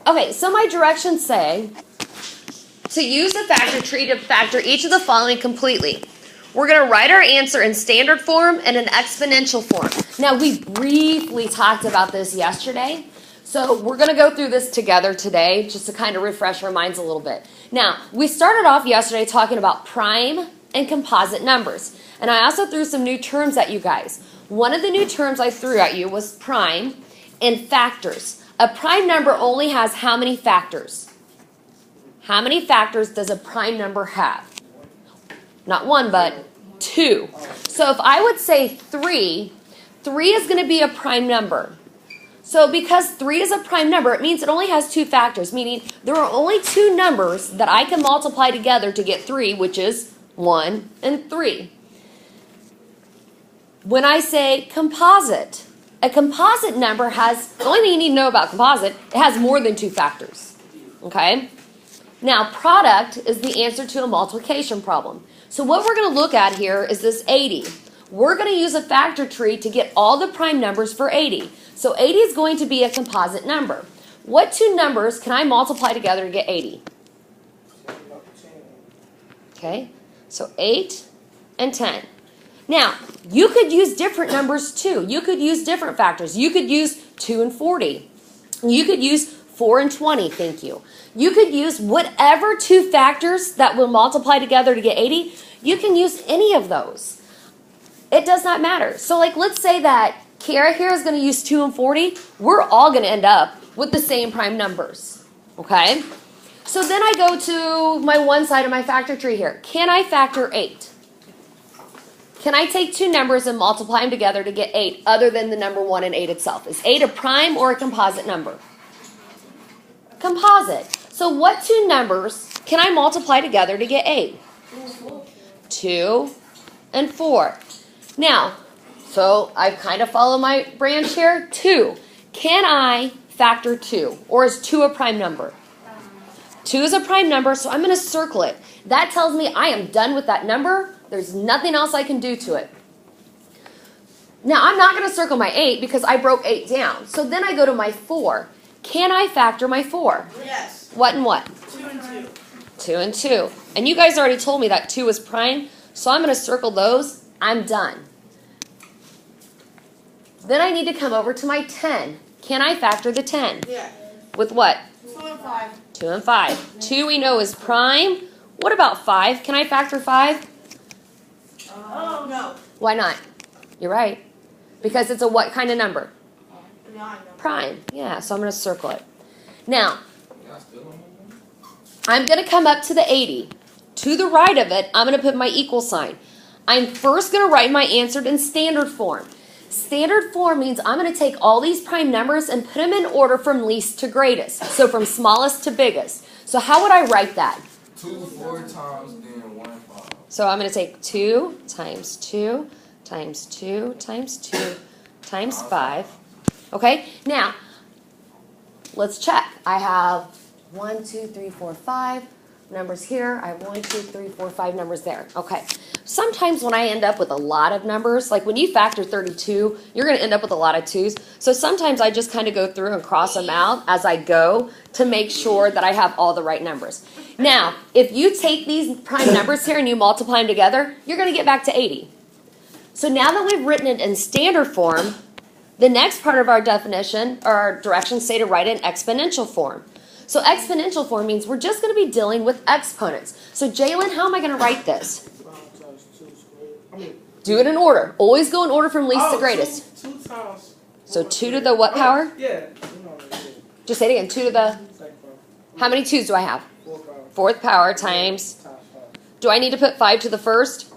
Okay, so my directions say to use the factor tree to factor each of the following completely. We're going to write our answer in standard form and in exponential form. Now, we briefly talked about this yesterday, so we're going to go through this together today just to kind of refresh our minds a little bit. Now, we started off yesterday talking about prime and composite numbers, and I also threw some new terms at you guys. One of the new terms I threw at you was prime and factors. A prime number only has how many factors? How many factors does a prime number have? Not one, but two. So if I would say 3, 3 is going to be a prime number. So because 3 is a prime number, it means it only has 2 factors, meaning there are only 2 numbers that I can multiply together to get 3, which is 1 and 3. When I say composite, a composite number has, the only thing you need to know about composite, it has more than 2 factors. Okay? Now, product is the answer to a multiplication problem. So what we're going to look at here is this 80. We're going to use a factor tree to get all the prime numbers for 80. So 80 is going to be a composite number. What 2 numbers can I multiply together to get 80? Okay, so 8 and 10. Now, you could use different numbers too. You could use different factors. You could use 2 and 40. You could use 4 and 20, thank you. You could use whatever 2 factors that will multiply together to get 80. You can use any of those. It does not matter. So like let's say that Kiara here is going to use 2 and 40. We're all going to end up with the same prime numbers. Okay? So then I go to my one side of my factor tree here. Can I factor 8? Can I take 2 numbers and multiply them together to get 8 other than the number 1 and 8 itself? Is 8 a prime or a composite number? Composite. So what 2 numbers can I multiply together to get 8? 2 and 4. Now, so I kind of follow my branch here. 2. Can I factor 2? Or is 2 a prime number? 2 is a prime number, so I'm going to circle it. That tells me I am done with that number. There's nothing else I can do to it. Now, I'm not going to circle my 8 because I broke 8 down. So then I go to my 4. Can I factor my 4? Yes. What and what? 2 and 2. 2 and 2. And you guys already told me that 2 is prime, so I'm going to circle those. I'm done. Then I need to come over to my 10. Can I factor the 10? Yeah. With what? 2 and 5. 2 and 5. 2 we know is prime. What about 5? Can I factor 5? Oh, no. Why not? You're right. Because it's a what kind of number? Prime. Yeah, so I'm going to circle it. Now, I'm going to come up to the 80. To the right of it, I'm going to put my equal sign. I'm first going to write my answer in standard form. Standard form means I'm going to take all these prime numbers and put them in order from least to greatest. So from smallest to biggest. So how would I write that? 2 4 times, then 1 5. So I'm going to take 2 times 2 times 2 times 2 times 5. Okay, now let's check. I have 1, 2, 3, 4, 5 numbers here. I have 1, 2, 3, 4, 5 numbers there. Okay, sometimes when I end up with a lot of numbers, like when you factor 32, you're going to end up with a lot of 2s. So sometimes I just kind of go through and cross them out as I go to make sure that I have all the right numbers. Now, if you take these prime numbers here and you multiply them together, you're going to get back to 80. So now that we've written it in standard form, the next part of our definition, or our directions, say to write it in exponential form. So exponential form means we're just going to be dealing with exponents. So Jalen, how am I going to write this? Do it in order. Always go in order from least to greatest. 2 times. So 2 to the what power? Yeah. Just say it again. 2 to the... How many 2s do I have? 4th power times... Do I need to put 5 to the first?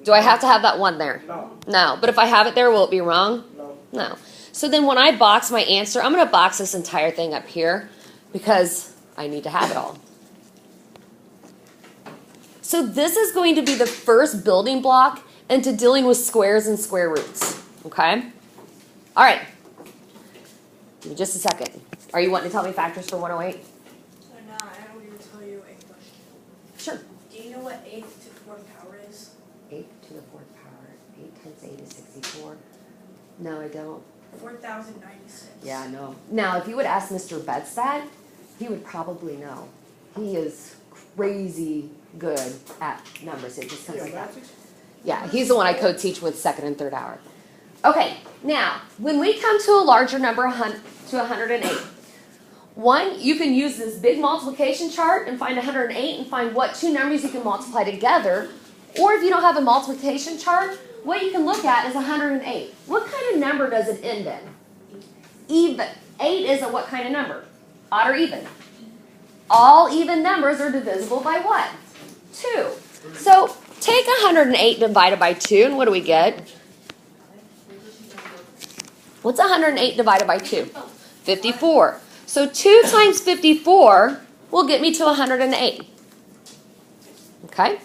Do I have to have that 1 there? No. No. But if I have it there, will it be wrong? No. No. So then when I box my answer, I'm going to box this entire thing up here because I need to have it all. So this is going to be the first building block into dealing with squares and square roots. Okay? All right. Give me just a second. Are you wanting to tell me factors for 108? No, I don't even tell you a question. Sure. Do you know what 8 to the 4th power is? 8 to the 4th power. 8 times 8 is 64. No, I don't. 4,096. Yeah, I know. Now, if you would ask Mr. Betts that, he would probably know. He is crazy good at numbers. It just comes like that. Yeah, he's the one I co-teach with second and third hour. Okay, now, when we come to a larger number, to 108, one, you can use this big multiplication chart and find 108 and find what two numbers you can multiply together. Or if you don't have a multiplication chart, what you can look at is 108. What kind of number does it end in? Even. 8 is a what kind of number? Odd or even? All even numbers are divisible by what? 2. So take 108 divided by 2, and what do we get? What's 108 divided by 2? 54. So 2 times 54 will get me to 108. Okay?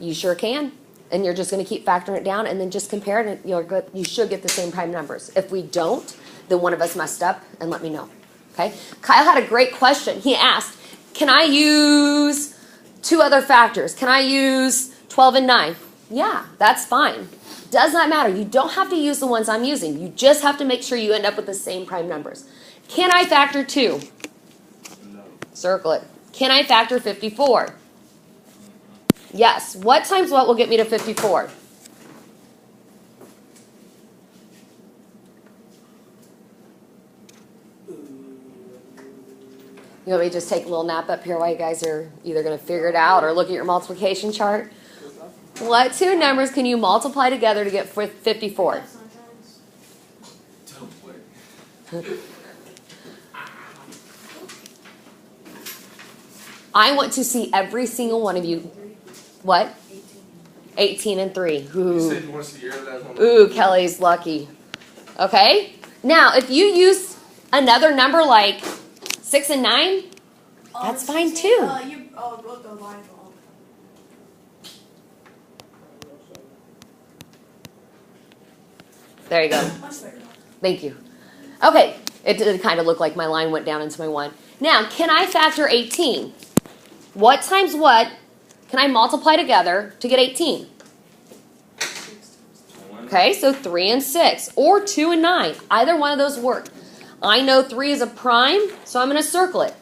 You sure can. And you're just going to keep factoring it down and then just compare it, and you should get the same prime numbers. If we don't, then one of us messed up, and let me know. Okay? Kyle had a great question. He asked, can I use 2 other factors? Can I use 12 and 9? Yeah, that's fine. Does not matter. You don't have to use the ones I'm using. You just have to make sure you end up with the same prime numbers. Can I factor 2? No. Circle it. Can I factor 54? Yes. What times what will get me to 54? You want me to just take a little nap up here while you guys are either going to figure it out or look at your multiplication chart? What two numbers can you multiply together to get 54? Don't play. I want to see every single one of you. What? 18 and 3. You Ooh. said you want to see your last one. Ooh, Kelly's lucky. Okay? Now, if you use another number like 6 and 9, that's fine too. You wrote the line wrong. There you go. Much better. Thank you. Okay, it did kind of look like my line went down into my 1. Now, can I factor 18? What times what can I multiply together to get 18? Okay, so 3 and 6, or 2 and 9. Either one of those work. I know 3 is a prime, so I'm going to circle it.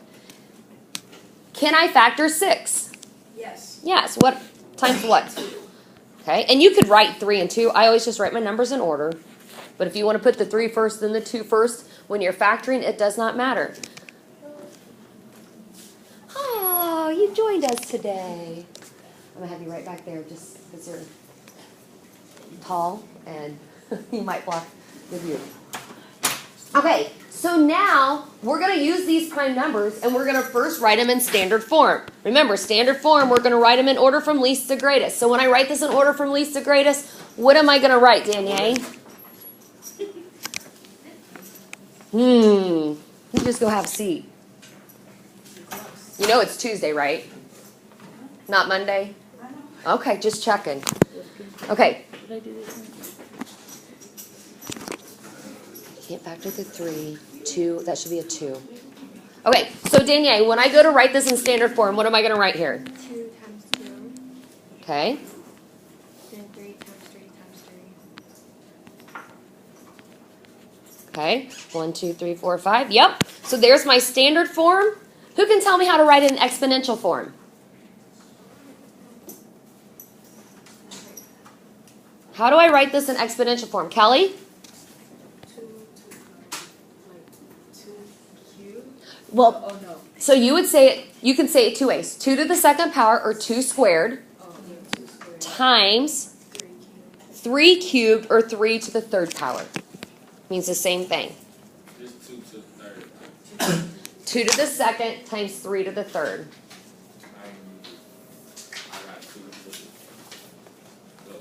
Can I factor 6? Yes. Yes, what times what? Okay, and you could write 3 and 2. I always just write my numbers in order. But if you want to put the 3 first, then the 2 first, when you're factoring, it does not matter. Oh, you joined us today. I'm going to have you right back there just because you're tall and you might block the view. Okay, so now we're going to use these prime numbers and we're going to first write them in standard form. Remember, standard form, we're going to write them in order from least to greatest. So when I write this in order from least to greatest, what am I going to write, Danielle? You just go have a seat. You know it's Tuesday, right? Not Monday? Okay, just checking. Okay. Can't factor the 3. 2, that should be a 2. Okay, so Danielle, when I go to write this in standard form, what am I going to write here? 2 times 2. Okay. Then 3 times 3 times 3. Okay. 1, 2, 3, 4, 5. Yep. So there's my standard form. Who can tell me how to write it in exponential form? How do I write this in exponential form? Kelly? 2 cubed? Well, Oh, no. so you would say it, you can say it 2 ways. 2 to the second power, or 2 squared, Oh, 2 squared. times 3 cubed. 3 cubed, or 3 to the third power. Means the same thing. Just 2 to the third. 2 to the second times 3 to the third. I got 2 to the so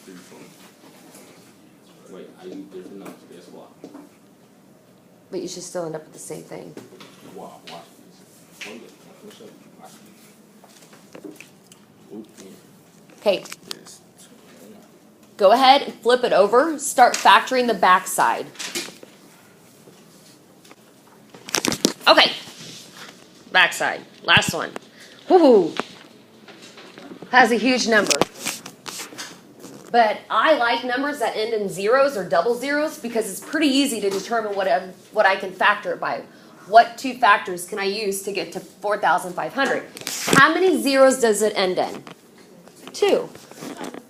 2 3 Wait, I use different numbers. Guess what? But you should still end up with the same thing. Wow, watch this. Hold it. Let me show you. Watch this. Oop, yeah. Okay, Yes. go ahead and flip it over. Start factoring the back side. Okay, back side. Last one. Woohoo! Has a huge number. But I like numbers that end in zeros or double zeros because it's pretty easy to determine what I can factor it by. What two factors can I use to get to 4,500? How many zeros does it end in? 2.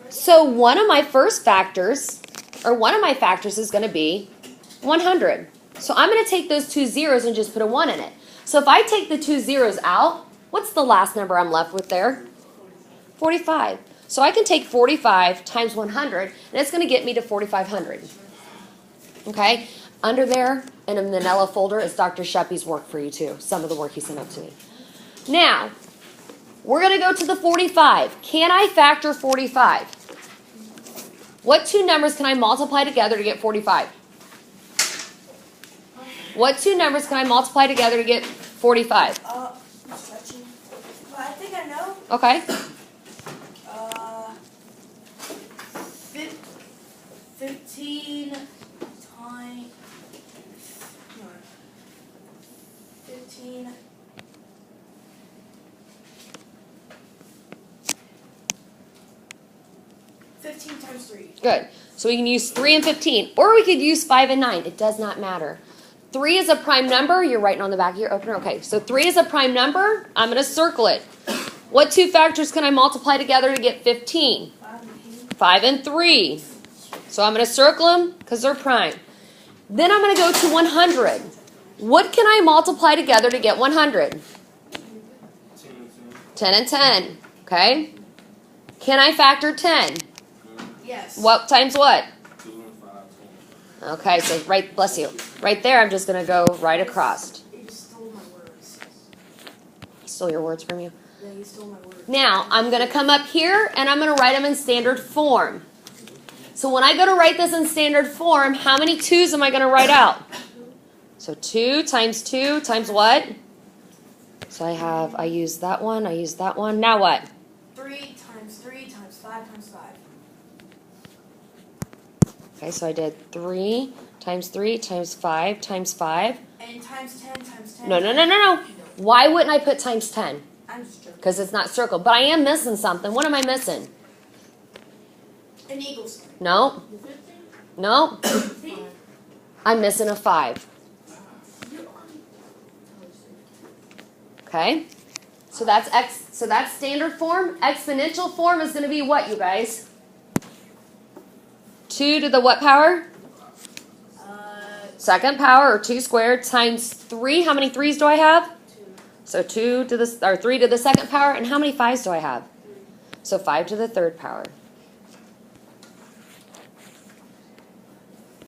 So one of my factors is going to be 100. So I'm going to take those 2 zeros and just put a 1 in it. So if I take the 2 zeros out, what's the last number I'm left with there? 45. So I can take 45 times 100, and it's going to get me to 4,500. Okay? Under there in a manila folder is Dr. Sheppy's work for you too. Some of the work he sent up to me. Now, we're going to go to the 45. Can I factor 45? What two numbers can I multiply together to get 45? What two numbers can I multiply together to get 45? I'm stretching. But I think I know. Okay. 15 times. No. 15. Times 3. Good. So we can use 3 and 15. Or we could use 5 and 9. It does not matter. 3 is a prime number. You're writing on the back of your opener. Okay, so 3 is a prime number. I'm going to circle it. What two factors can I multiply together to get 15? 5 and 3. So I'm going to circle them because they're prime. Then I'm going to go to 100. What can I multiply together to get 100? 10 and 10. Okay? Can I factor 10? Yes. What times what? 2 and 5. Okay, so right, bless you. Right there, I'm just going to go right across. You stole my words. Stole your words from you. Yeah, you stole my words. Now, I'm going to come up here and I'm going to write them in standard form. So when I go to write this in standard form, how many 2's am I going to write out? So 2 times what? So I use that one, I use that one. Now what? 3 times 3 times 5 times 5. Okay, so I did 3 times 3 times 5 times 5. And times 10 times 10. No. Why wouldn't I put times 10? I'm just joking. Because it's not circled. But I am missing something. What am I missing? An equal sign. No. No. I'm missing a 5. Okay? So that's standard form. Exponential form is going to be what, you guys? 2 to the what power? Second power, or 2 squared, times 3. How many 3's do I have? 2. So 3 to the second power. And how many 5's do I have? So 5 to the third power.